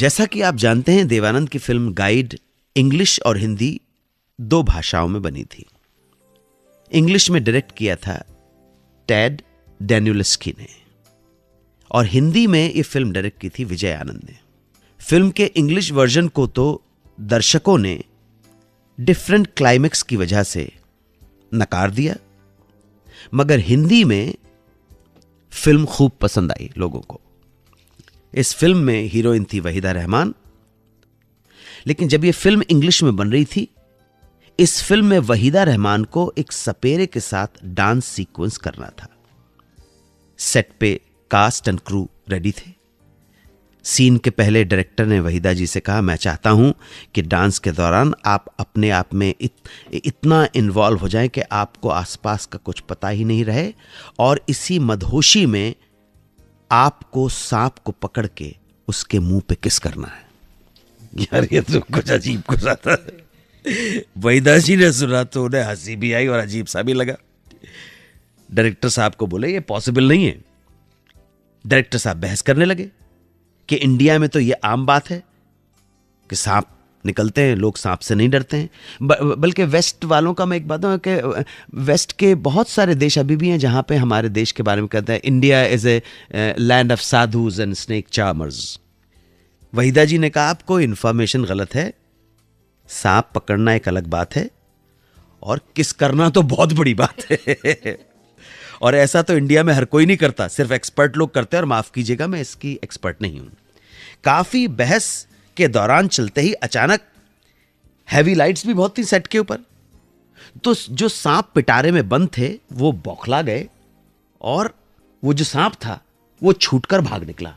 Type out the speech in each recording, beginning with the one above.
जैसा कि आप जानते हैं, देवानंद की फिल्म गाइड इंग्लिश और हिंदी 2 भाषाओं में बनी थी। इंग्लिश में डायरेक्ट किया था टेड डेन्युलस्की ने और हिंदी में यह फिल्म डायरेक्ट की थी विजय आनंद ने। फिल्म के इंग्लिश वर्जन को तो दर्शकों ने डिफरेंट क्लाइमेक्स की वजह से नकार दिया, मगर हिंदी में फिल्म खूब पसंद आई लोगों को। इस फिल्म में हीरोइन थी वहीदा रहमान, लेकिन जब यह फिल्म इंग्लिश में बन रही थी, इस फिल्म में वहीदा रहमान को एक सपेरे के साथ डांस सीक्वेंस करना था। सेट पे कास्ट एंड क्रू रेडी थे। सीन के पहले डायरेक्टर ने वहीदा जी से कहा, मैं चाहता हूं कि डांस के दौरान आप अपने आप में इतना इन्वॉल्व हो जाएं कि आपको आसपास का कुछ पता ही नहीं रहे और इसी मदहोशी में आपको सांप को पकड़ के उसके मुंह पे किस करना है। यार ये तो कुछ अजीब कुछ आता है। वहीदा जी ने सुना तो उन्हें हंसी भी आई और अजीब सा भी लगा। डायरेक्टर साहब को बोले ये पॉसिबल नहीं है। डायरेक्टर साहब बहस करने लगे कि इंडिया में तो ये आम बात है कि सांप निकलते हैं, लोग सांप से नहीं डरते हैं। बल्कि वेस्ट वालों का मैं एक बात हूं कि वेस्ट के बहुत सारे देश अभी भी हैं जहां पे हमारे देश के बारे में कहते हैं India is a land of sadhus and snake charmers. Waheeda ji ने कहा आपको इंफॉर्मेशन गलत है। सांप पकड़ना एक अलग बात है और किस करना तो बहुत बड़ी बात है। और ऐसा तो इंडिया में हर कोई नहीं करता, सिर्फ एक्सपर्ट लोग करते हैं। और माफ कीजिएगा, मैं इसकी एक्सपर्ट नहीं हूं। काफी बहस के दौरान चलते ही अचानक हैवी लाइट्स भी बहुत थी सेट के ऊपर, तो जो सांप पिटारे में बंद थे वो बौखला गए और वो जो सांप था वो छूटकर भाग निकला।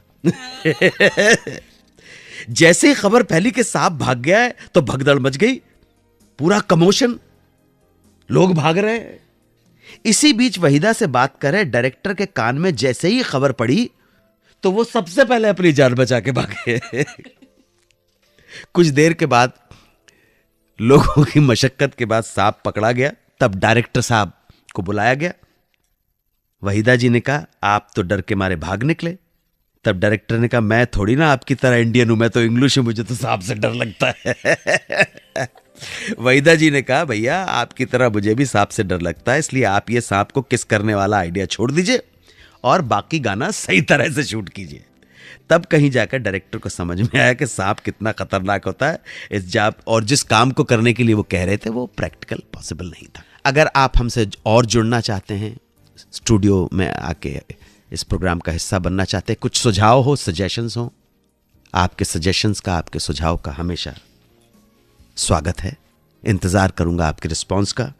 जैसे ही खबर फैली कि सांप भाग गया है तो भगदड़ मच गई, पूरा कमोशन, लोग भाग रहे हैं। इसी बीच वहीदा से बात कर रहे डायरेक्टर के कान में जैसे ही खबर पड़ी तो वो सबसे पहले अपनी जान बचा के भागे। कुछ देर के बाद लोगों की मशक्कत के बाद सांप पकड़ा गया। तब डायरेक्टर साहब को बुलाया गया। वहीदा जी ने कहा आप तो डर के मारे भाग निकले। तब डायरेक्टर ने कहा मैं थोड़ी ना आपकी तरह इंडियन हूं, मैं तो इंग्लिश हूं, मुझे तो सांप से डर लगता है। वहीदा जी ने कहा भैया आपकी तरह मुझे भी सांप से डर लगता है, इसलिए आप ये सांप को किस करने वाला आइडिया छोड़ दीजिए और बाकी गाना सही तरह से शूट कीजिए। तब कहीं जाकर डायरेक्टर को समझ में आया कि सांप कितना खतरनाक होता है। इस जॉब और जिस काम को करने के लिए वो कह रहे थे वो प्रैक्टिकल पॉसिबल नहीं था। अगर आप हमसे और जुड़ना चाहते हैं, स्टूडियो में आके इस प्रोग्राम का हिस्सा बनना चाहते हैं, कुछ सुझाव हो, सजेशंस हो, आपके सजेशंस का, आपके सुझाव का हमेशा स्वागत है। इंतजार करूंगा आपके रिस्पॉन्स का।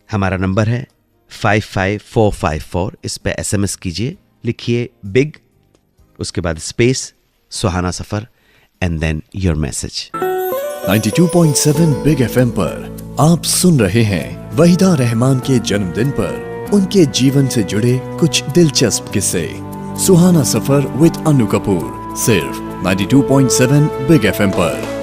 हमारा नंबर है 55454। इस पे SMS कीजिए, लिखिए बिग, उसके बाद स्पेस सुहाना सफर and then your message. 92.7 big FM पर आप सुन रहे हैं वहीदा रहमान के जन्मदिन पर उनके जीवन से जुड़े कुछ दिलचस्प किस्से। सुहाना सफर विद अनु कपूर, सिर्फ 92.7 बिग FM पर।